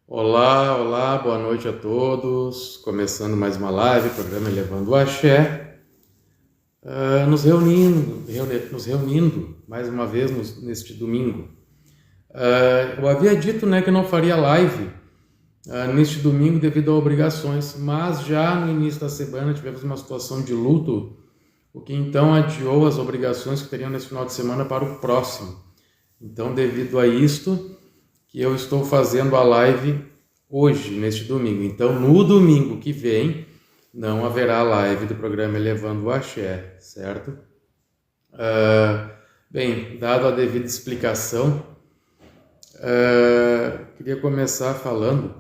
Olá, olá, boa noite a todos. Começando mais uma live, programa Elevando o Axé. Nos reunindo mais uma vez neste domingo. Eu havia dito, que eu não faria live neste domingo devido a obrigações, mas já no início da semana tivemos uma situação de luto, o que então adiou as obrigações que teriam nesse final de semana para o próximo. Então, devido a isto, que eu estou fazendo a live hoje, neste domingo. Então, no domingo que vem, não haverá live do programa Elevando o Axé, certo? Bem, dado a devida explicação, queria começar falando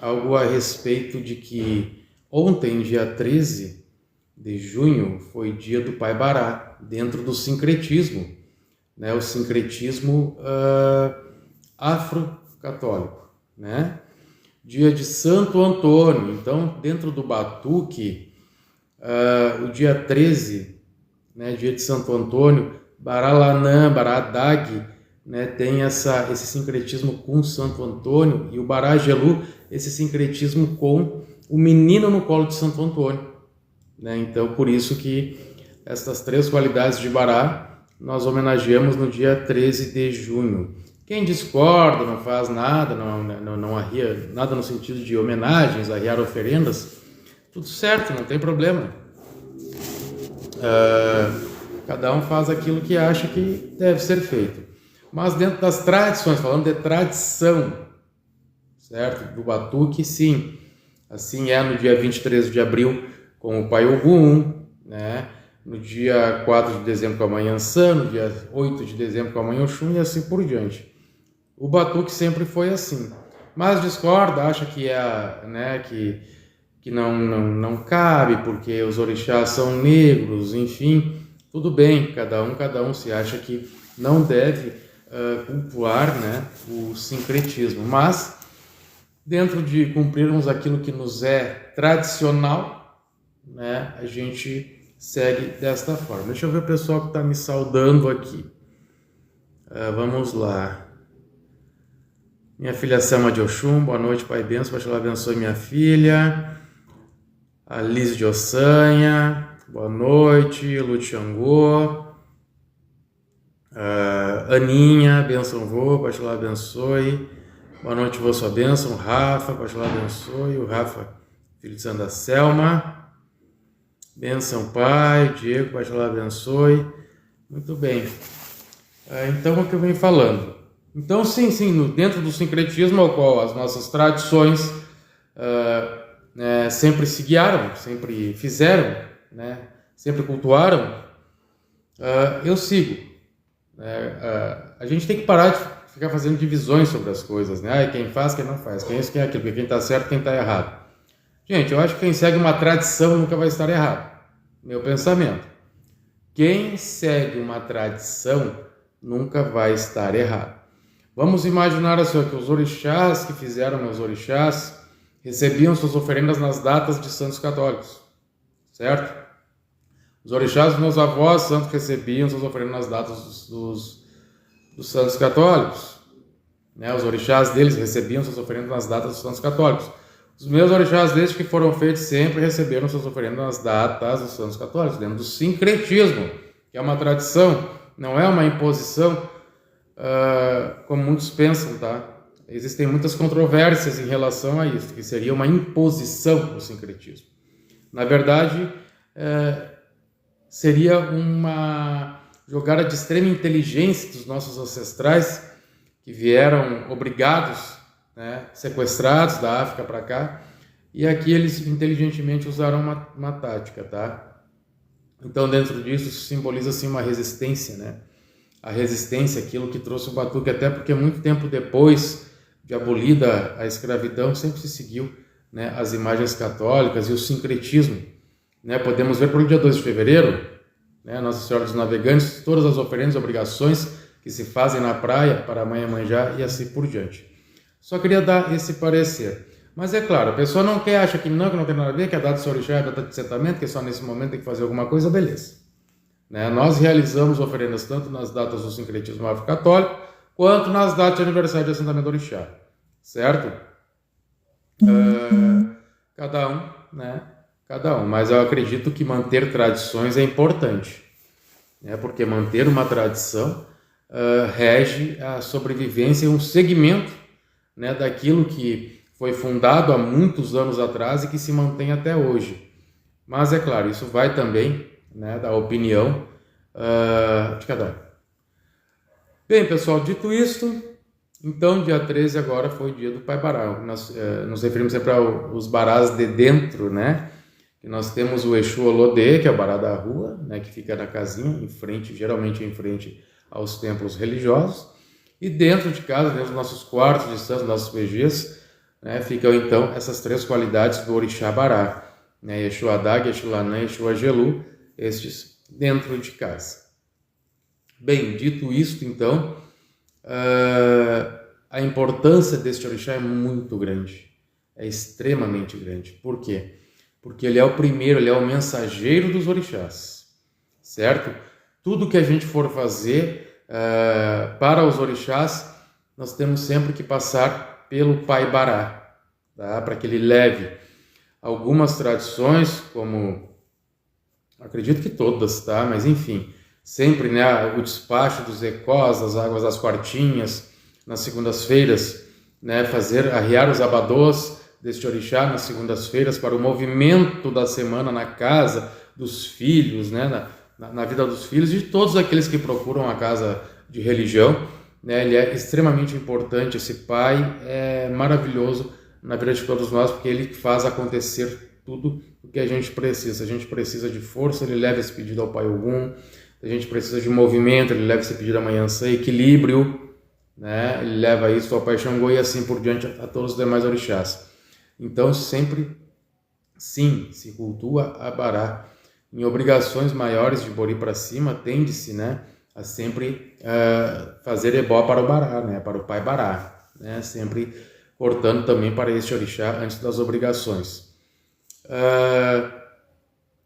algo a respeito de que ontem, dia 13 de junho, foi dia do Pai Bará, dentro do sincretismo, o sincretismo afro-católico, Dia de Santo Antônio. Então, dentro do Batuque, o dia 13, dia de Santo Antônio, Baralanã, Baradag, tem esse sincretismo com Santo Antônio, e o Baragelu, esse sincretismo com o menino no colo de Santo Antônio. Então, por isso que estas três qualidades de Bará nós homenageamos no dia 13 de junho. Quem discorda, não faz nada, não arria nada no sentido de homenagens, arriar oferendas, tudo certo, não tem problema. Cada um faz aquilo que acha que deve ser feito. Mas dentro das tradições, falando de tradição, certo? Do Batuque, sim. Assim é no dia 23 de abril com o Pai Ogum, no dia 4 de dezembro com a Mãe Ansã, no dia 8 de dezembro com a Mãe Oxum e assim por diante. O Batuque sempre foi assim. Mas discorda, acha que que não cabe porque os orixás são negros, enfim, tudo bem, cada um se acha que não deve cultuar o sincretismo, mas dentro de cumprirmos aquilo que nos é tradicional, a gente segue desta forma. Deixa eu ver o pessoal que está me saudando aqui. Vamos lá. Minha filha Selma de Oxum, boa noite, Pai Benção, Pai abençoe minha filha. A Liz de Ossanha, boa noite. Lutiangô. Aninha, benção vô, Pai abençoe. Boa noite, vô, sua bênção. Rafa, Pai abençoe. O Rafa, filho de Santa Selma. Benção, Pai. Diego, Pai abençoe. Muito bem. Então, o que eu venho falando? Então, sim, dentro do sincretismo ao qual as nossas tradições sempre se guiaram, sempre fizeram, sempre cultuaram, eu sigo. A gente tem que parar de ficar fazendo divisões sobre as coisas, quem faz, quem não faz, quem é isso, quem é aquilo, quem está certo, quem está errado. Gente, eu acho que quem segue uma tradição nunca vai estar errado. Meu pensamento. Quem segue uma tradição nunca vai estar errado. Vamos imaginar assim, que os orixás que fizeram meus orixás recebiam suas oferendas nas datas de santos católicos, certo? Os orixás dos meus avós santos recebiam suas oferendas nas datas dos santos católicos, Os orixás deles recebiam suas oferendas nas datas dos santos católicos. Os meus orixás, desde que foram feitos, sempre receberam suas oferendas nas datas dos santos católicos, dentro do sincretismo, que é uma tradição, não é uma imposição, como muitos pensam, Existem muitas controvérsias em relação a isso, que seria uma imposição do sincretismo. Na verdade, seria uma jogada de extrema inteligência dos nossos ancestrais, que vieram obrigados, sequestrados da África para cá, e aqui eles inteligentemente usaram uma tática, Então, dentro disso, simboliza assim, uma resistência, A resistência, aquilo que trouxe o Batuque, até porque muito tempo depois de abolida a escravidão, sempre se seguiu as imagens católicas e o sincretismo. Podemos ver pelo dia 2 de fevereiro, Nossa Senhora dos Navegantes, todas as oferendas e obrigações que se fazem na praia para a Mãe Iemanjá e assim por diante. Só queria dar esse parecer. Mas é claro, a pessoa não quer, acha que não tem nada a ver, que a data de orixá é a data de sentamento, que só nesse momento tem que fazer alguma coisa, beleza. Nós realizamos oferendas tanto nas datas do sincretismo afro-católico, quanto nas datas de aniversário de assentamento do orixá. certo? Cada um, né? Cada um. Mas eu acredito que manter tradições é importante, né? Porque manter uma tradição rege a sobrevivência e um segmento, né, daquilo que foi fundado há muitos anos atrás e que se mantém até hoje. Mas é claro, isso vai também, né, da opinião de cada um. Bem, pessoal, dito isto, então dia 13 agora foi o dia do Pai Bará. Nós nos referimos sempre aos barás de dentro, né? E nós temos o Exu Olodê, que é o bará da rua, né, que fica na casinha, geralmente em frente aos templos religiosos. E dentro de casa, dentro dos nossos quartos de santos, nossos PGs, né, ficam então essas três qualidades do Orixá Bará, né, Exu Adag, Exu Lanã, Exu Agelu, estes dentro de casa. Bem, dito isto, então, a importância deste Orixá é muito grande, é extremamente grande. Por quê? Porque ele é o primeiro, ele é o mensageiro dos orixás, certo? Tudo que a gente for fazer para os orixás, nós temos sempre que passar pelo Pai Bará, tá? Para que ele leve algumas tradições, como acredito que todas, tá? Mas enfim, sempre, né, o despacho dos ecós, das águas das quartinhas, nas segundas-feiras, né, arriar os abadôs deste orixá nas segundas-feiras para o movimento da semana na casa dos filhos, né, na vida dos filhos e de todos aqueles que procuram a casa de religião, né, ele é extremamente importante, esse pai é maravilhoso na vida de todos nós, porque ele faz acontecer tudo o que a gente precisa. A gente precisa de força, ele leva esse pedido ao Pai Ogum. A gente precisa de movimento, ele leva esse pedido à Mãe Ansã, equilíbrio, né, ele leva isso ao Pai Xangô e assim por diante a todos os demais orixás. Então, sempre, sim, se cultua a Bará. Em obrigações maiores de Bori para cima, tende-se, né, a sempre fazer ebó para o Bará, né, para o Pai Bará, né, sempre cortando também para este orixá antes das obrigações.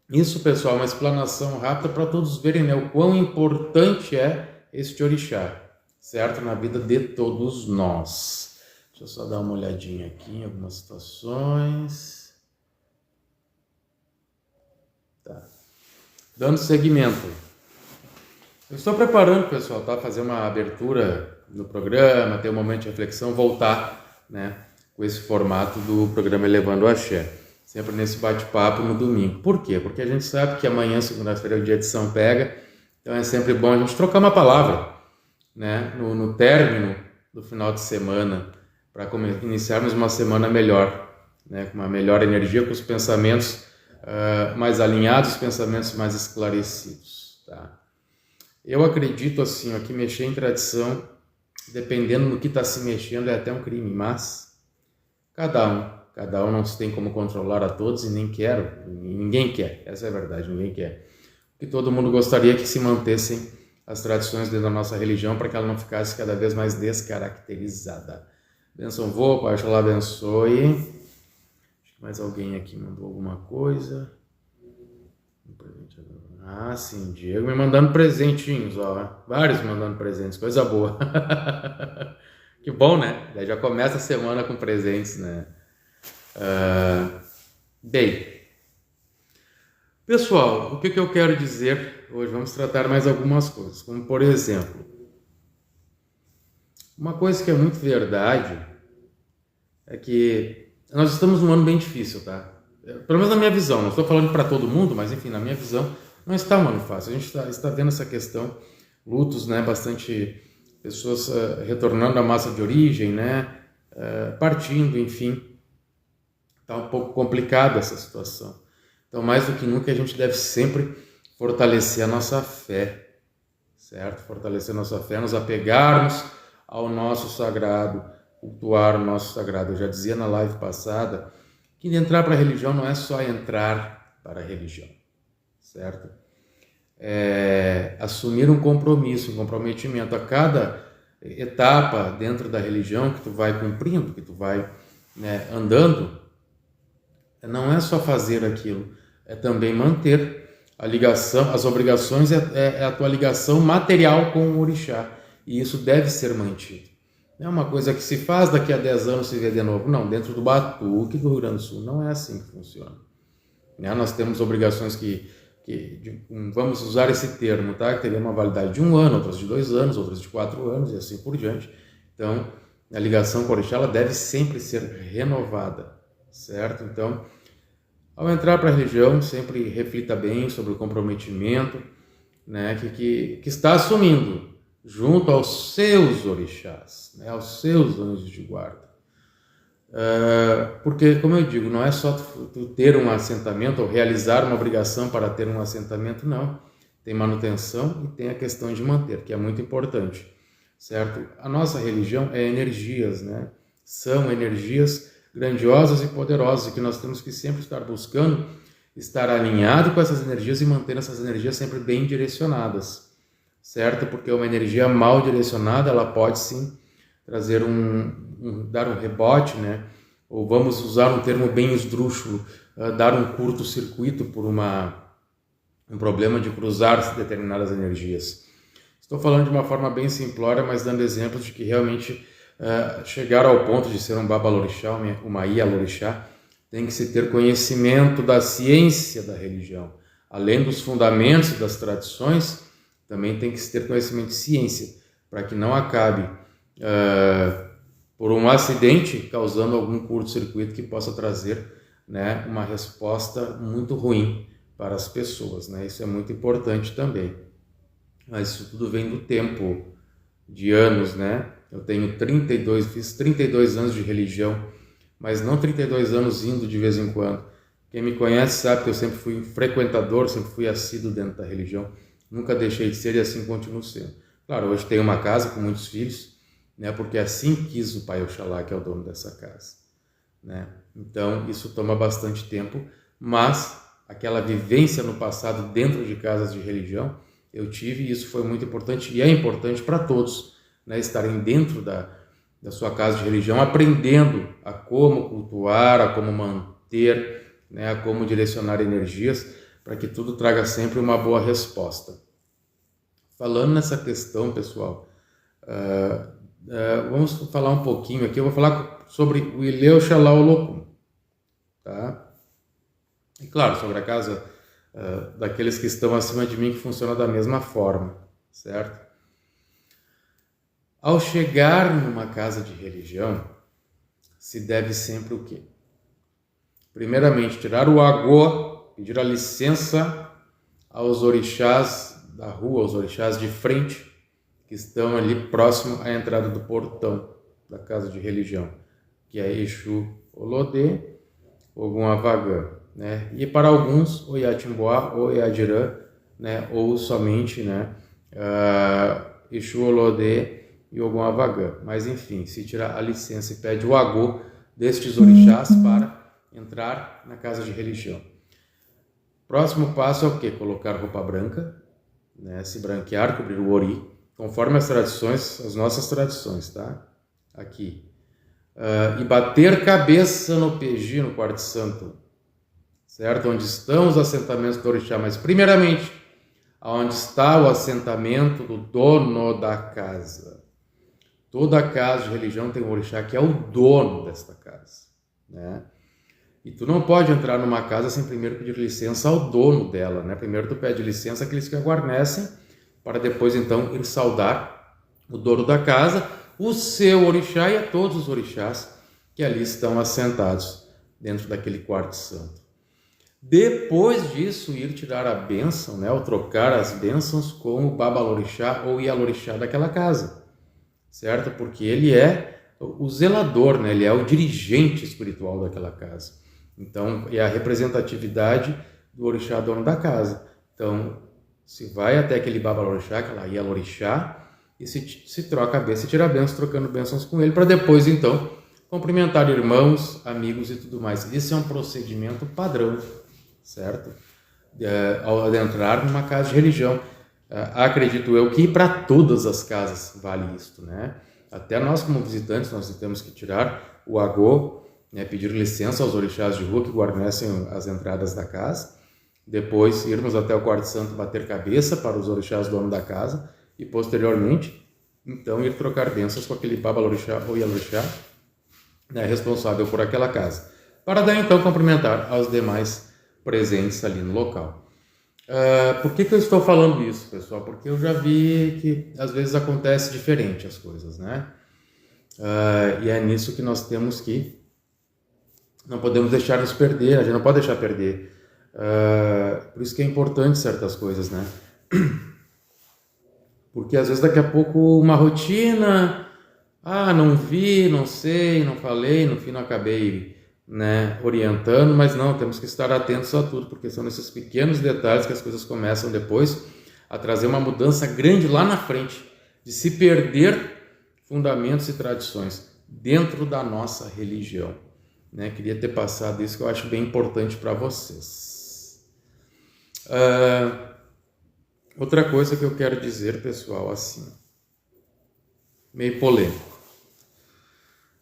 Isso, pessoal, é uma explanação rápida para todos verem, né, o quão importante é este orixá, certo? Na vida de todos nós. Deixa eu só dar uma olhadinha aqui em algumas situações. Tá. Dando seguimento. Eu estou preparando, pessoal, tá? Fazer uma abertura no programa, ter um momento de reflexão, voltar, né, com esse formato do programa Elevando o Axé. Sempre nesse bate-papo no domingo. Por quê? Porque a gente sabe que amanhã, segunda-feira, é o dia de São Pega, então é sempre bom a gente trocar uma palavra, né, no término do final de semana, para iniciarmos uma semana melhor, né, com uma melhor energia, com os pensamentos mais alinhados, os pensamentos mais esclarecidos. Tá? Eu acredito assim, ó, que mexer em tradição, dependendo do que está se mexendo, é até um crime, mas cada um não se tem como controlar a todos e ninguém quer, essa é a verdade, ninguém quer. O que todo mundo gostaria é que se mantessem as tradições dentro da nossa religião para que ela não ficasse cada vez mais descaracterizada. Benção vô, Pai Oxalá abençoe. Acho que mais alguém aqui mandou alguma coisa. Ah, sim, Diego me mandando presentinhos, ó. Vários mandando presentes, coisa boa. Que bom, né? Daí já começa a semana com presentes, né? Bem, pessoal, o que eu quero dizer hoje? Vamos tratar mais algumas coisas, como por exemplo, uma coisa que é muito verdade é que nós estamos num ano bem difícil, tá? Pelo menos na minha visão, não estou falando para todo mundo, mas enfim, na minha visão, não está um ano fácil. A gente está vendo essa questão, lutos, né? Bastante pessoas retornando à massa de origem, né? Partindo, enfim. Está um pouco complicada essa situação. Então, mais do que nunca, a gente deve sempre fortalecer a nossa fé, certo? Fortalecer a nossa fé, nos apegarmos ao nosso sagrado, cultuar o nosso sagrado. Eu já dizia na live passada que entrar para a religião não é só entrar para a religião, certo? É assumir um compromisso, um comprometimento a cada etapa dentro da religião que tu vai cumprindo, que tu vai, né, andando. Não é só fazer aquilo, é também manter a ligação, as obrigações, é a tua ligação material com o orixá, e isso deve ser mantido. Não é uma coisa que se faz, daqui a 10 anos se vê de novo. Não, dentro do Batuque do Rio Grande do Sul não é assim que funciona. Né? Nós temos obrigações vamos usar esse termo, tá? Que teria uma validade de 1 ano, outras de 2 anos, outras de 4 anos e assim por diante. Então, a ligação com o orixá ela deve sempre ser renovada, certo? Então, ao entrar para a religião, sempre reflita bem sobre o comprometimento, né, que está assumindo junto aos seus orixás, né, aos seus anjos de guarda. Porque, como eu digo, não é só tu ter um assentamento ou realizar uma obrigação para ter um assentamento, não. Tem manutenção e tem a questão de manter, que é muito importante, certo? A nossa religião é energias, né? São energias grandiosas e poderosas, e que nós temos que sempre estar buscando estar alinhado com essas energias e manter essas energias sempre bem direcionadas, certo? Porque uma energia mal direcionada, ela pode sim trazer dar um rebote, né? Ou vamos usar um termo bem esdrúxulo, dar um curto-circuito por um problema de cruzar determinadas energias. Estou falando de uma forma bem simplória, mas dando exemplos de que realmente chegar ao ponto de ser um babalorixá, uma ialorixá, tem que se ter conhecimento da ciência da religião. Além dos fundamentos das tradições, também tem que se ter conhecimento de ciência, para que não acabe por um acidente causando algum curto-circuito que possa trazer, né, uma resposta muito ruim para as pessoas, né? Isso é muito importante também. Mas isso tudo vem do tempo, de anos, né? Eu fiz 32 anos de religião, mas não 32 anos indo de vez em quando. Quem me conhece sabe que eu sempre fui frequentador, sempre fui assíduo dentro da religião, nunca deixei de ser e assim continuo sendo. Claro, hoje tenho uma casa com muitos filhos, né? Porque assim quis o Pai Oxalá, que é o dono dessa casa, né? Então isso toma bastante tempo, mas aquela vivência no passado dentro de casas de religião eu tive, e isso foi muito importante e é importante para todos, né? Estarem dentro da sua casa de religião, aprendendo a como cultuar, a como manter, né? A como direcionar energias, para que tudo traga sempre uma boa resposta. Falando nessa questão, pessoal, vamos falar um pouquinho aqui. Eu vou falar sobre o Ileu Xalaolocum, tá? E claro, sobre a casa daqueles que estão acima de mim, que funciona da mesma forma, certo? Ao chegar numa casa de religião, se deve sempre o quê? Primeiramente, tirar o agô, pedir a licença aos orixás da rua, aos orixás de frente, que estão ali próximo à entrada do portão da casa de religião, que é Exu Olodê, Ogum Avagã, né? E para alguns, o Yatimboá ou Yadirã, né? Ou somente, né? Exu Olodê e Ogum Avagã. Mas enfim, se tirar a licença e pede o agô destes orixás para entrar na casa de religião. Próximo passo é o quê? Colocar roupa branca, né? Se branquear, cobrir o ori, conforme as tradições, as nossas tradições, tá? Aqui. E bater cabeça no PG, no quarto santo, certo? Onde estão os assentamentos do orixá, mas primeiramente, onde está o assentamento do dono da casa. Toda casa de religião tem um orixá que é o dono desta casa, né? E tu não pode entrar numa casa sem primeiro pedir licença ao dono dela, né? Primeiro tu pede licença àqueles que a guarnecem, para depois então ir saudar o dono da casa, o seu orixá e a todos os orixás que ali estão assentados dentro daquele quarto santo. Depois disso, ir tirar a bênção, né? Ou trocar as bênçãos com o babalorixá ou ialorixá daquela casa, certo? Porque ele é o zelador, né? Ele é o dirigente espiritual daquela casa. Então, é a representatividade do orixá dono da casa. Então, se vai até aquele babalorixá, aquela ialorixá, e se troca a bênção, se tira a bênção, trocando bênçãos com ele, para depois, então, cumprimentar irmãos, amigos e tudo mais. Esse é um procedimento padrão, certo? Ao adentrar numa casa de religião. Acredito eu que para todas as casas vale isto, né? Até nós, como visitantes, nós temos que tirar o agô, né, pedir licença aos orixás de rua que guarnecem as entradas da casa, depois irmos até o quarto santo bater cabeça para os orixás dono da casa e posteriormente então ir trocar bênçãos com aquele babalorixá ou ialorixá, né, responsável por aquela casa, para daí então cumprimentar aos demais presentes ali no local. Por que eu estou falando isso, pessoal? Porque eu já vi que às vezes acontece diferente as coisas, né? E é nisso que nós temos que, não podemos deixar nos perder, a gente não pode deixar perder. Por isso que é importante certas coisas, né? Porque às vezes daqui a pouco uma rotina, não vi, não sei, não falei, no fim não acabei, né, orientando, mas não, temos que estar atentos a tudo, porque são nesses pequenos detalhes que as coisas começam depois a trazer uma mudança grande lá na frente, de se perder fundamentos e tradições dentro da nossa religião, né? Queria ter passado isso, que eu acho bem importante para vocês. Outra coisa que eu quero dizer, pessoal, assim, meio polêmico.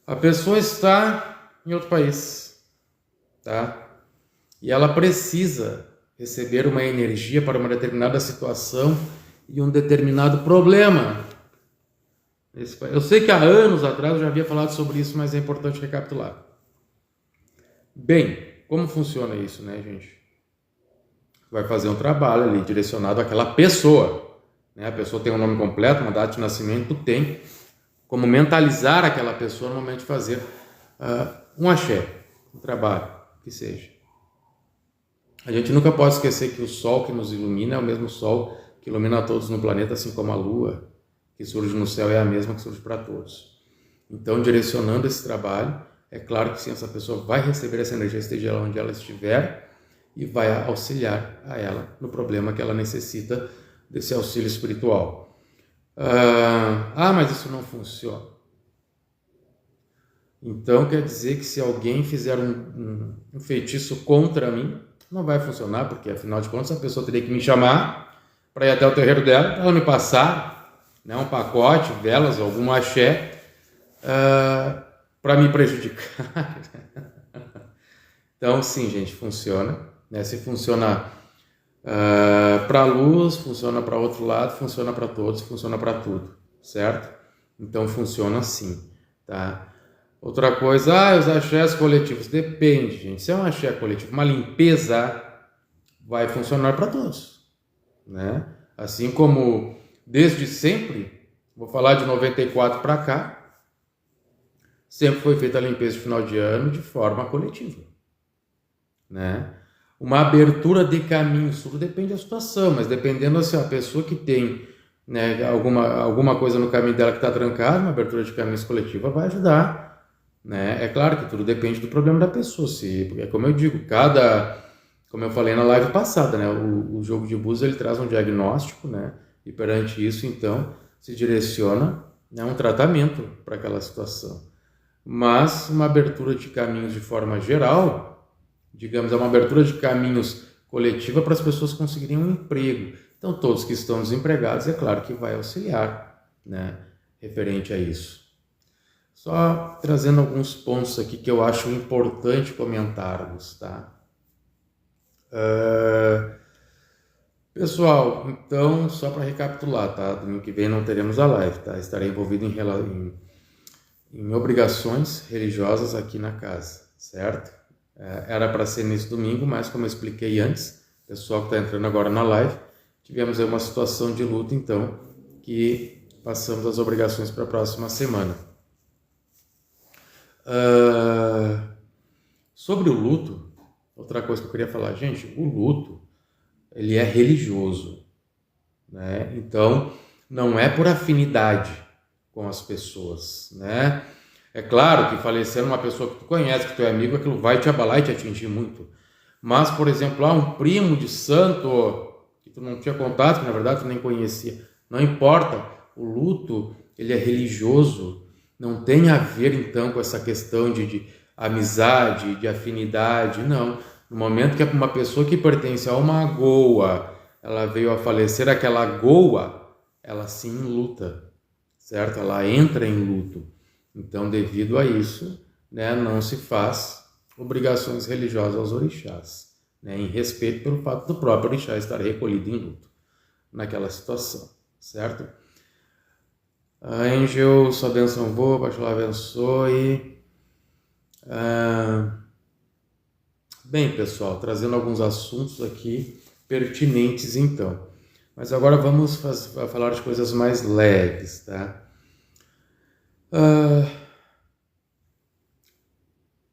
A pessoa está em outro país, tá? E ela precisa receber uma energia para uma determinada situação e um determinado problema. Eu sei que há anos atrás eu já havia falado sobre isso, mas é importante recapitular. Bem, como funciona isso, né, gente? Vai fazer um trabalho ali direcionado àquela pessoa, né? A pessoa tem um nome completo, uma data de nascimento, tem como mentalizar aquela pessoa no momento de fazer um axé, um trabalho, que seja. A gente nunca pode esquecer que o sol que nos ilumina é o mesmo sol que ilumina a todos no planeta, assim como a lua que surge no céu é a mesma que surge para todos. Então, direcionando esse trabalho, é claro que sim, essa pessoa vai receber essa energia, esteja ela onde ela estiver, e vai auxiliar a ela no problema que ela necessita desse auxílio espiritual. Mas isso não funciona. Então quer dizer que se alguém fizer um feitiço contra mim, não vai funcionar, porque afinal de contas a pessoa teria que me chamar para ir até o terreiro dela, para ela me passar, né, um pacote, velas, algum axé, para me prejudicar. Então sim, gente, funciona, né? Se funciona para a luz, funciona para outro lado, funciona para todos, funciona para tudo, certo? Então funciona assim, tá? Outra coisa, os axés coletivos, depende, gente. Se é um axé coletivo, uma limpeza, vai funcionar para todos, né? Assim como desde sempre, vou falar de 94 para cá, sempre foi feita a limpeza de final de ano de forma coletiva, né? Uma abertura de caminhos, tudo depende da situação, mas dependendo assim, a pessoa que tem, né, alguma coisa no caminho dela que está trancada, uma abertura de caminhos coletiva vai ajudar, né? É claro que tudo depende do problema da pessoa, porque como eu digo, como eu falei na live passada, né, o jogo de búzios ele traz um diagnóstico, né, e perante isso então se direciona, né, um tratamento para aquela situação. Mas uma abertura de caminhos de forma geral, digamos, é uma abertura de caminhos coletiva para as pessoas conseguirem um emprego. Então, todos que estão desempregados, é claro que vai auxiliar, né, referente a isso. Só trazendo alguns pontos aqui que eu acho importante comentarmos, tá? Pessoal, então, só para recapitular, tá? Domingo que vem não teremos a live, tá? Estarei envolvido em obrigações religiosas aqui na casa, certo? Era para ser nesse domingo, mas como eu expliquei antes, o pessoal que está entrando agora na live, tivemos aí uma situação de luto, então, que passamos as obrigações para a próxima semana. Sobre o luto, outra coisa que eu queria falar, gente, o luto, ele é religioso, né? Então, não é por afinidade com as pessoas, né? É claro que falecendo uma pessoa que tu conhece, que tu é amigo, aquilo vai te abalar e te atingir muito. Mas, por exemplo, um primo de santo que tu não tinha contato, que na verdade tu nem conhecia, não importa, o luto, ele é religioso, não tem a ver então com essa questão de amizade, de afinidade, não. No momento que uma pessoa que pertence a uma goa, ela veio a falecer, aquela goa, ela sim luta, certo? Ela entra em luto. Então, devido a isso, né, não se faz obrigações religiosas aos orixás, né, em respeito pelo fato do próprio orixá estar recolhido em luto naquela situação, certo? Angel, sua bênção voa, Bachelor abençoe. Bem, pessoal, trazendo alguns assuntos aqui pertinentes então. Mas agora vamos falar de coisas mais leves, tá?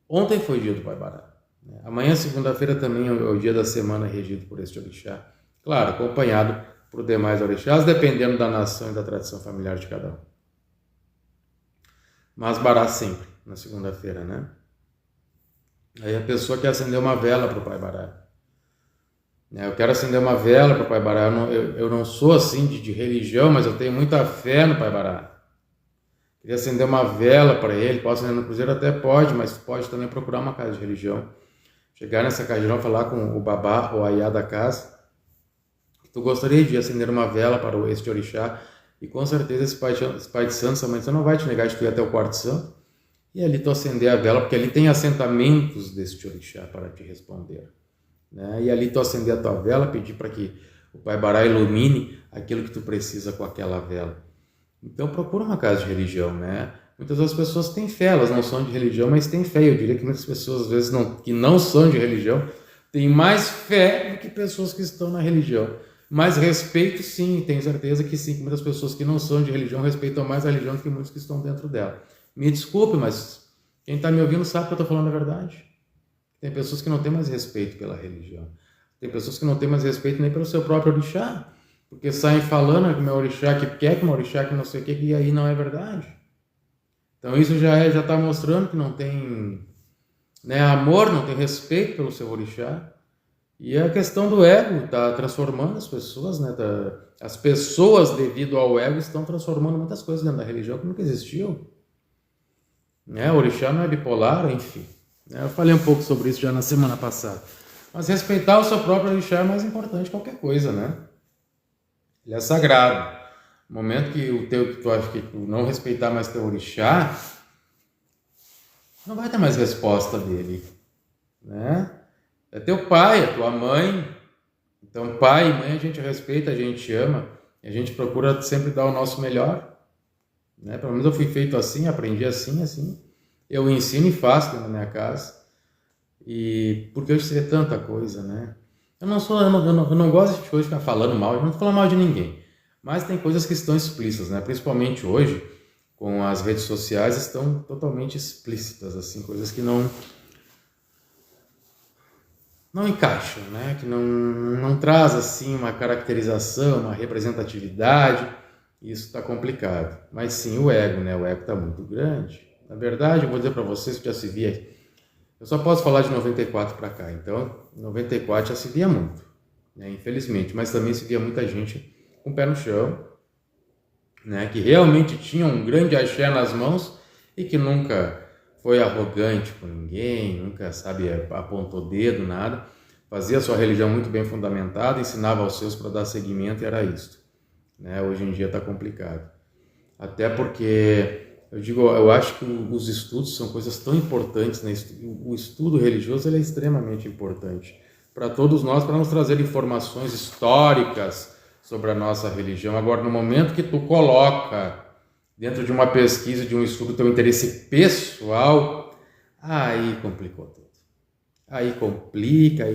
Ontem foi dia do Pai Bará. Amanhã, segunda-feira, também é o dia da semana regido por este orixá. Claro, acompanhado por demais orixás, dependendo da nação e da tradição familiar de cada um. Mas Bará sempre, na segunda-feira, né? Aí a pessoa quer acender uma vela para o Pai Bará. Eu quero acender uma vela para o Pai Bará. Eu não sou assim de religião, mas eu tenho muita fé no Pai Bará. Queria acender uma vela para ele. Posso acender no cruzeiro? Até pode, mas pode também procurar uma casa de religião. Chegar nessa casa de religião, falar com o babá ou a iá da casa. Tu gostaria de acender uma vela para este orixá? E com certeza esse pai de santo, essa mãe de santo, não vai te negar de tu ir até o quarto santo. E ali tu acender a vela, porque ali tem assentamentos deste orixá para te responder. Né? E ali tu acender a tua vela, pedir para que o Pai Bará ilumine aquilo que tu precisa com aquela vela. Então procura uma casa de religião, né? Muitas das pessoas têm fé, elas não são de religião, mas têm fé. Eu diria que muitas pessoas, às vezes, que não são de religião, têm mais fé do que pessoas que estão na religião. Mas respeito, sim, tenho certeza que sim, que muitas pessoas que não são de religião respeitam mais a religião do que muitos que estão dentro dela. Me desculpe, mas quem está me ouvindo sabe que eu estou falando a verdade. Tem pessoas que não têm mais respeito pela religião. Tem pessoas que não têm mais respeito nem pelo seu próprio orixá. Porque saem falando que meu orixá que quer, que meu orixá que não sei o que, e aí não é verdade. Então isso já está mostrando que não tem amor, não tem respeito pelo seu orixá. E a questão do ego está transformando as pessoas, né? As pessoas, devido ao ego, estão transformando muitas coisas dentro da religião que nunca existiu. O orixá não é bipolar, enfim. Eu falei um pouco sobre isso já na semana passada. Mas respeitar o seu próprio orixá é mais importante que qualquer coisa, né? Ele é sagrado. No momento que tu acha que tu não respeitar mais teu orixá, não vai ter mais resposta dele, né? É teu pai, é tua mãe. Então, pai e mãe a gente respeita, a gente ama, e a gente procura sempre dar o nosso melhor, né? Pelo menos eu fui feito assim, aprendi assim. Eu ensino e faço dentro da minha casa. E porque hoje seria tanta coisa, né? Eu não gosto de hoje ficar falando mal, eu não estou falando mal de ninguém. Mas tem coisas que estão explícitas, né? Principalmente hoje, com as redes sociais, estão totalmente explícitas, assim, coisas que não encaixam, né? Que não traz, assim, uma caracterização, uma representatividade. Isso está complicado. Mas sim, o ego, né? O ego está muito grande. Na verdade, eu vou dizer para vocês que já se via. Eu só posso falar de 94 para cá. Então, em 94 já se via muito, né? Infelizmente. Mas também se via muita gente com o pé no chão, né? Que realmente tinha um grande axé nas mãos e que nunca foi arrogante com ninguém, nunca, apontou dedo, nada. Fazia a sua religião muito bem fundamentada, ensinava aos seus para dar seguimento e era isto. Né? Hoje em dia está complicado. Até porque, eu acho que os estudos são coisas tão importantes, né? O estudo religioso ele é extremamente importante para todos nós, para nos trazer informações históricas sobre a nossa religião. Agora, no momento que tu coloca dentro de uma pesquisa, de um estudo, teu interesse pessoal, aí complicou tudo. Aí complica.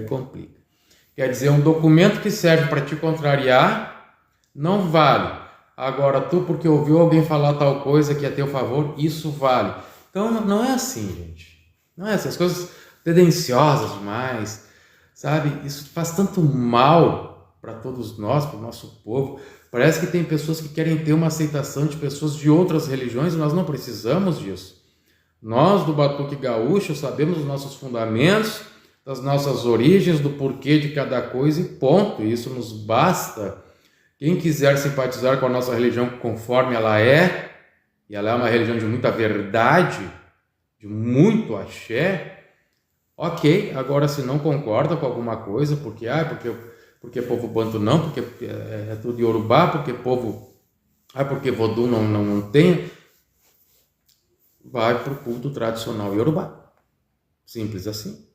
Quer dizer, um documento que serve para te contrariar não vale. Agora, tu, porque ouviu alguém falar tal coisa que é a teu favor, isso vale. Então, não é assim, gente. Não é assim. As coisas tendenciosas demais, sabe? Isso faz tanto mal para todos nós, para o nosso povo. Parece que tem pessoas que querem ter uma aceitação de pessoas de outras religiões e nós não precisamos disso. Nós, do Batuque Gaúcho, sabemos os nossos fundamentos, das nossas origens, do porquê de cada coisa e ponto. Isso nos basta. Quem quiser simpatizar com a nossa religião conforme ela é, e ela é uma religião de muita verdade, de muito axé, ok. Agora, se não concorda com alguma coisa, porque povo banto não, porque é tudo Yorubá, porque vodú não tem, vai para o culto tradicional Yorubá. Simples assim,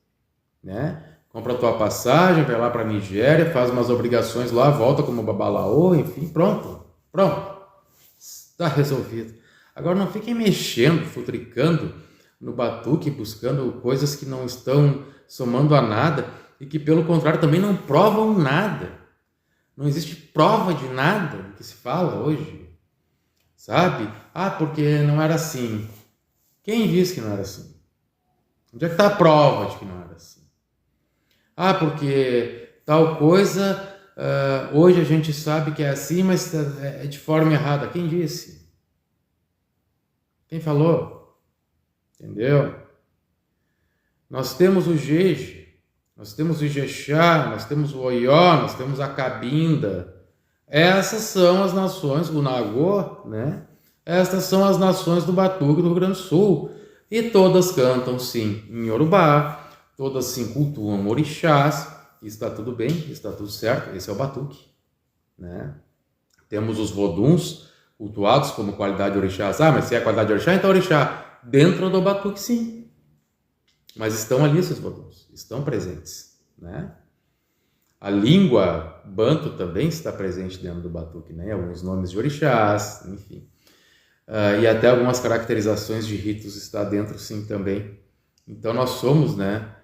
né? Compra a tua passagem, vai lá para a Nigéria, faz umas obrigações lá, volta como babalaô, enfim, pronto. está resolvido. Agora não fiquem mexendo, futricando no batuque, buscando coisas que não estão somando a nada e que, pelo contrário, também não provam nada. Não existe prova de nada do que se fala hoje, sabe? Ah, porque não era assim. Quem disse que não era assim? Onde é que está a prova de que não era assim? Ah, porque tal coisa, hoje a gente sabe que é assim, mas é de forma errada. Quem disse? Quem falou? Entendeu? Nós temos o Jeje, nós temos o Ijexá, nós temos o Oió, nós temos a Cabinda. Essas são as nações, o Nagô, né? Essas são as nações do Batuque do Rio Grande do Sul. E todas cantam, sim, em Yorubá, todas sim cultuam orixás. Está tudo bem, está tudo certo, esse é o Batuque, né? Temos os voduns cultuados como qualidade de orixás. Ah, mas se é qualidade de orixá, então orixá. Dentro do Batuque, sim. Mas estão ali esses voduns, estão presentes, né? A língua banto também está presente dentro do Batuque, né? Alguns nomes de orixás, enfim. E até algumas caracterizações de ritos está dentro, sim, também. Então nós somos, né?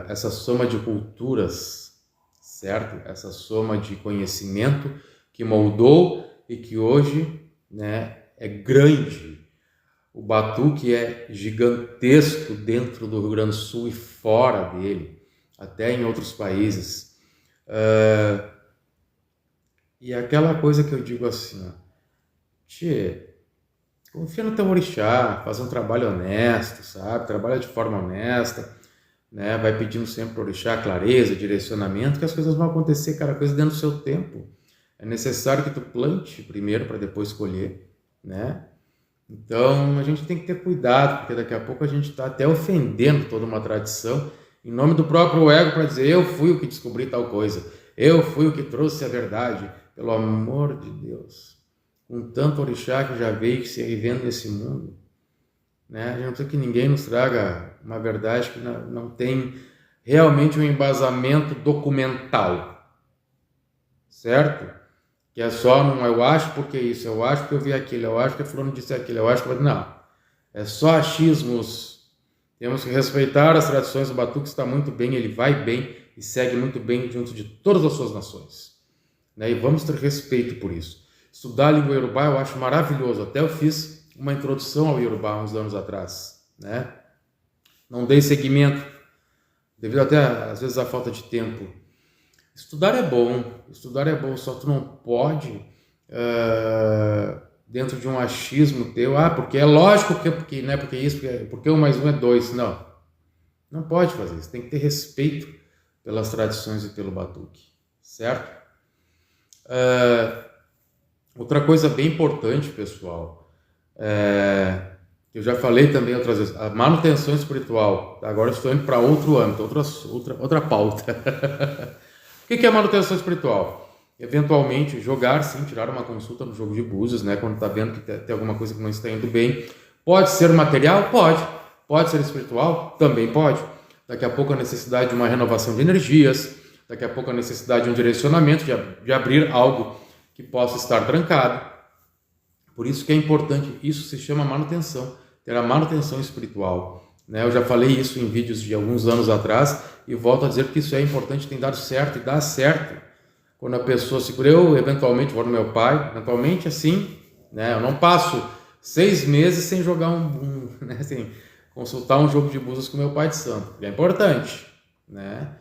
Essa soma de culturas, certo? Essa soma de conhecimento que moldou e que hoje, né, é grande. O Batuque é gigantesco dentro do Rio Grande do Sul e fora dele, até em outros países. E aquela coisa que eu digo assim, ó, tchê, confia no teu orixá, faz um trabalho honesto, sabe? Trabalha de forma honesta, né? Vai pedindo sempre pro orixá clareza, direcionamento, que as coisas vão acontecer, cada coisa dentro do seu tempo. É necessário que tu plante primeiro para depois colher, né? Então, a gente tem que ter cuidado, porque daqui a pouco a gente está até ofendendo toda uma tradição em nome do próprio ego para dizer eu fui o que descobri tal coisa, eu fui o que trouxe a verdade. Pelo amor de Deus, com tanto orixá que já veio se vivendo nesse mundo, né? A gente não precisa que ninguém nos traga uma verdade que não tem realmente um embasamento documental, certo? Que é só um eu acho porque isso, eu acho que eu vi aquilo, eu acho que fulano disse aquilo, eu acho que... Não, é só achismos. Temos que respeitar as tradições. O Batuque está muito bem, ele vai bem e segue muito bem junto de todas as suas nações, né? E vamos ter respeito por isso. Estudar a língua Yorubá eu acho maravilhoso, até eu fiz uma introdução ao Yorubá uns anos atrás, né? Não dei seguimento, devido até às vezes à falta de tempo. Estudar é bom, só tu não pode, dentro de um achismo teu, porque é lógico porque, né, porque isso, porque 1 mais 1 é 2, não pode fazer isso, tem que ter respeito pelas tradições e pelo Batuque, certo? Outra coisa bem importante, pessoal, eu já falei também outras vezes, a manutenção espiritual, agora eu estou indo para outro âmbito, outra pauta. O que é manutenção espiritual? Eventualmente jogar, sim, tirar uma consulta no jogo de búzios, né? Quando está vendo que tem alguma coisa que não está indo bem. Pode ser material? Pode. Pode ser espiritual? Também pode. Daqui a pouco a necessidade de uma renovação de energias, daqui a pouco a necessidade de um direcionamento, de abrir algo que possa estar trancado. Por isso que é importante, isso se chama manutenção, ter a manutenção espiritual. Eu já falei isso em vídeos de alguns anos atrás e volto a dizer que isso é importante, tem dado certo e dá certo. Quando a pessoa se cura, eu eventualmente vou no meu pai, eventualmente assim, né? Eu não passo 6 meses sem jogar né? Sem consultar um jogo de búzios com meu pai de santo. É importante, né?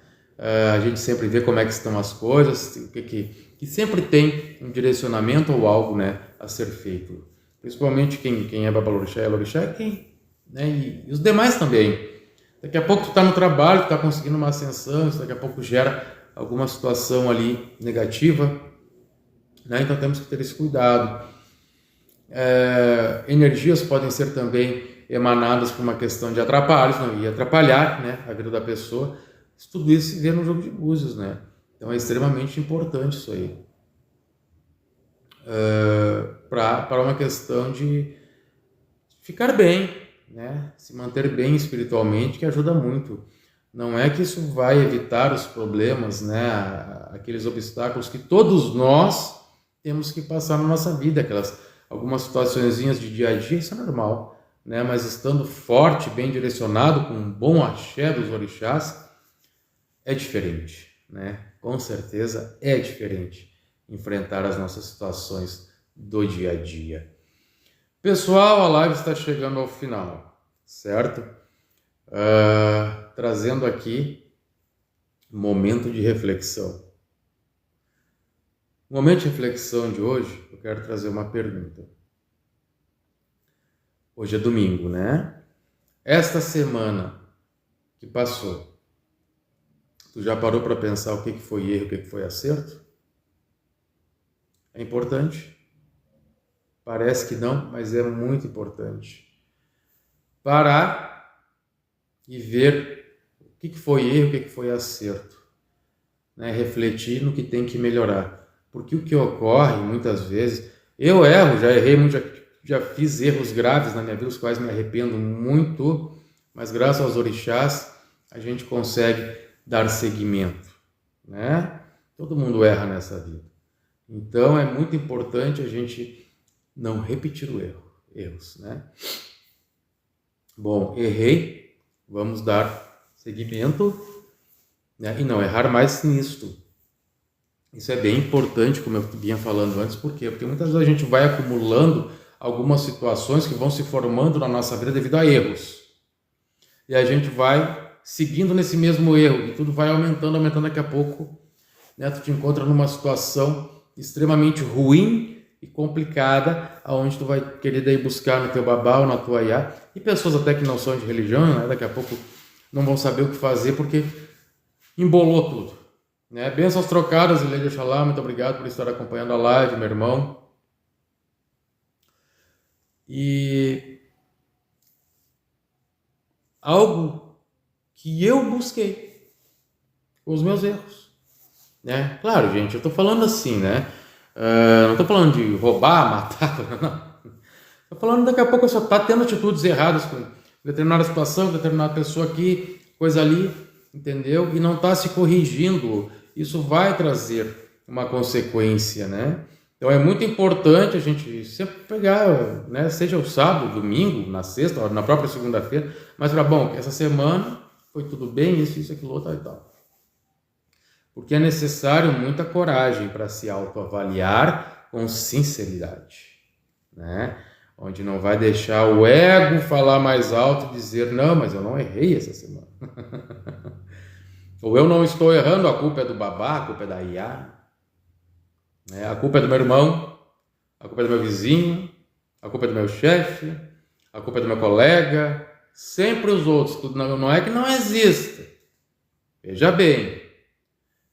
A gente sempre vê como é que estão as coisas, que sempre tem um direcionamento ou algo, né, a ser feito. Principalmente quem é babalorixá e alorixá, né? E os demais também. Daqui a pouco tu está no trabalho, tu está conseguindo uma ascensão, isso daqui a pouco gera alguma situação ali negativa, né? Então temos que ter esse cuidado. Energias podem ser também emanadas por uma questão de atrapalhos, não ia atrapalhar, né, a vida da pessoa. Tudo isso se vê no jogo de búzios, né? Então é extremamente importante isso aí. Para uma questão de ficar bem, né? Se manter bem espiritualmente, que ajuda muito. Não é que isso vai evitar os problemas, né? Aqueles obstáculos que todos nós temos que passar na nossa vida, aquelas algumas situaçõezinhas de dia a dia, isso é normal, né? Mas estando forte, bem direcionado, com um bom axé dos orixás, é diferente, né? Com certeza é diferente enfrentar as nossas situações do dia a dia. Pessoal, a live está chegando ao final, certo? Trazendo aqui um momento de reflexão. No momento de reflexão de hoje, eu quero trazer uma pergunta. Hoje é domingo, né? Esta semana que passou, tu já parou para pensar o que foi erro, o que foi acerto? É importante? Parece que não, mas é muito importante. Parar e ver o que foi erro, o que foi acerto. Né? Refletir no que tem que melhorar. Porque o que ocorre muitas vezes, eu erro, já errei muito, já fiz erros graves na minha vida, os quais me arrependo muito, mas graças aos orixás a gente consegue dar seguimento, né? Todo mundo erra nessa vida. Então é muito importante a gente não repetir erros, né? Bom, errei, vamos dar seguimento, né? E não errar mais nisto. Isso é bem importante, como eu vinha falando antes, por quê? Porque muitas vezes a gente vai acumulando algumas situações que vão se formando na nossa vida devido a erros. E a gente vai seguindo nesse mesmo erro, e tudo vai aumentando, daqui a pouco, né, tu te encontra numa situação extremamente ruim e complicada, aonde tu vai querer daí buscar no teu babá ou na tua iá, e pessoas até que não são de religião, né, daqui a pouco não vão saber o que fazer, porque embolou tudo. Né? Bênçãos trocadas, Ilê Oxalá, muito obrigado por estar acompanhando a live, meu irmão. E algo que eu busquei com os meus erros, né? Claro, gente, eu tô falando assim, né? Não tô falando de roubar, matar, não. Tô falando daqui a pouco só tá tendo atitudes erradas com determinada situação, determinada pessoa aqui, coisa ali, entendeu? E não tá se corrigindo. Isso vai trazer uma consequência, né? Então é muito importante a gente sempre pegar, né? Seja o sábado, domingo, na sexta, na própria segunda-feira, mas para bom, essa semana foi tudo bem, isso, aquilo, outro e tal. Porque é necessário muita coragem para se autoavaliar com sinceridade, né? Onde não vai deixar o ego falar mais alto e dizer, não, mas eu não errei essa semana. Ou eu não estou errando, a culpa é do babá, a culpa é da iá, né? A culpa é do meu irmão, a culpa é do meu vizinho, a culpa é do meu chefe, a culpa é do meu colega, sempre os outros, não é que não exista. Veja bem,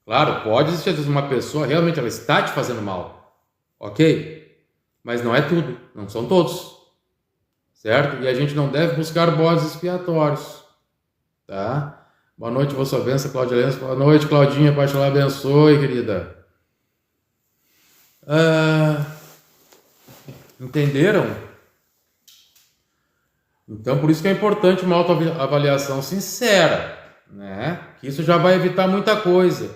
claro, pode existir às vezes uma pessoa, realmente ela está te fazendo mal, ok? Mas não é tudo, não são todos, certo? E a gente não deve buscar bodes expiatórios, tá? Boa noite, vossa benção, Cláudia Lenço. Boa noite, Claudinha, Pai te abençoe, querida. Entenderam? Então, por isso que é importante uma autoavaliação sincera, né? Que isso já vai evitar muita coisa.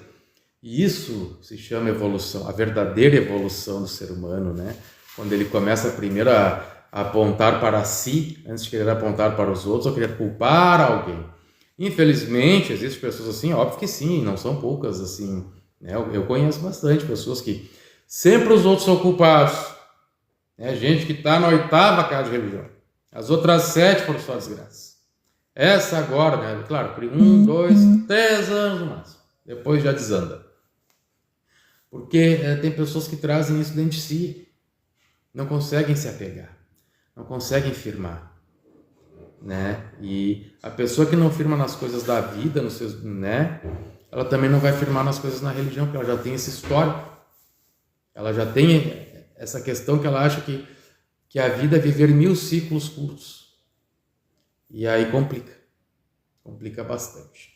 E isso se chama evolução, a verdadeira evolução do ser humano, né? Quando ele começa primeiro a apontar para si, antes de querer apontar para os outros ou querer culpar alguém. Infelizmente, existem pessoas assim, óbvio que sim, não são poucas assim, né? Eu conheço bastante pessoas que sempre os outros são culpados, né? Gente que está na 8ª casa de religião, as outras 7 por sua desgraça. Essa agora, né? Claro, por 1, 2, 3 anos no máximo, depois já desanda. Porque tem pessoas que trazem isso dentro de si, não conseguem se apegar, não conseguem firmar. Né? E a pessoa que não firma nas coisas da vida, nos seus, né? Ela também não vai firmar nas coisas na religião, porque ela já tem esse histórico. Ela já tem essa questão que ela acha que a vida é viver 1000 ciclos curtos. E aí complica bastante.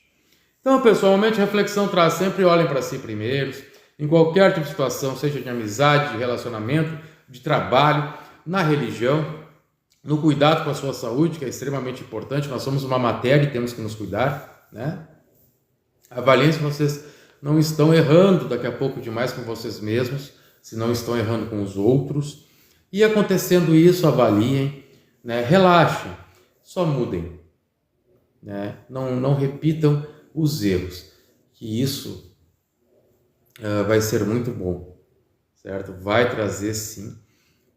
Então, pessoalmente, a reflexão traz sempre olhem para si primeiros, em qualquer tipo de situação, seja de amizade, de relacionamento, de trabalho, na religião, no cuidado com a sua saúde, que é extremamente importante. Nós somos uma matéria e temos que nos cuidar, né? Avaliem se vocês não estão errando daqui a pouco demais com vocês mesmos, se não estão errando com os outros. E acontecendo isso, avaliem, né? Relaxem, só mudem, né? Não repitam os erros, que isso vai ser muito bom, certo? Vai trazer sim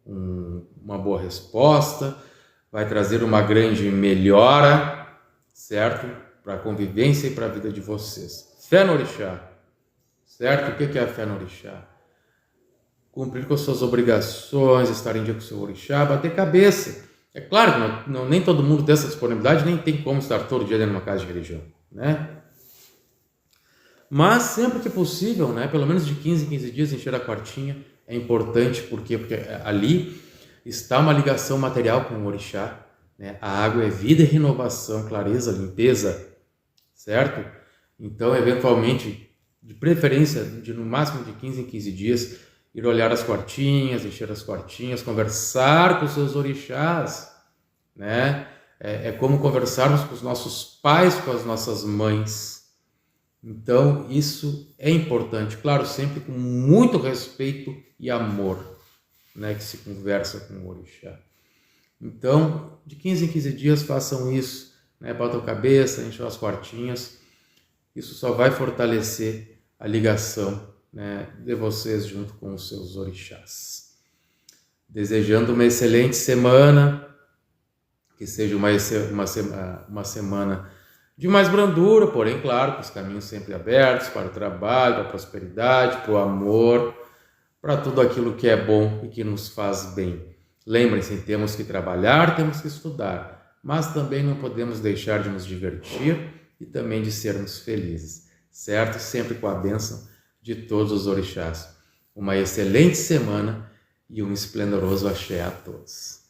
uma boa resposta, vai trazer uma grande melhora, certo? Para a convivência e para a vida de vocês. Fé no orixá, certo? O que é a fé no orixá? Cumprir com as suas obrigações, estar em dia com o seu orixá, bater cabeça. É claro que nem todo mundo tem essa disponibilidade, nem tem como estar todo dia dentro de uma casa de religião, né? Mas sempre que possível, né, pelo menos de 15 em 15 dias, encher a quartinha é importante, porque ali está uma ligação material com o orixá, né? A água é vida e renovação, clareza, limpeza, certo? Então, eventualmente, de preferência, no máximo de 15 em 15 dias, ir olhar as quartinhas, encher as quartinhas, conversar com os seus orixás, né? É como conversarmos com os nossos pais, com as nossas mães. Então, isso é importante, claro, sempre com muito respeito e amor, né, que se conversa com o orixá. Então, de 15 em 15 dias façam isso, né, batam a cabeça, enchem as quartinhas. Isso só vai fortalecer a ligação, né, de vocês junto com os seus orixás. Desejando uma excelente semana, que seja uma semana de mais brandura, porém, claro, com os caminhos sempre abertos para o trabalho, para a prosperidade, para o amor, para tudo aquilo que é bom e que nos faz bem. Lembrem-se, temos que trabalhar, temos que estudar, mas também não podemos deixar de nos divertir e também de sermos felizes, certo? Sempre com a bênção de todos os orixás. Uma excelente semana e um esplendoroso axé a todos.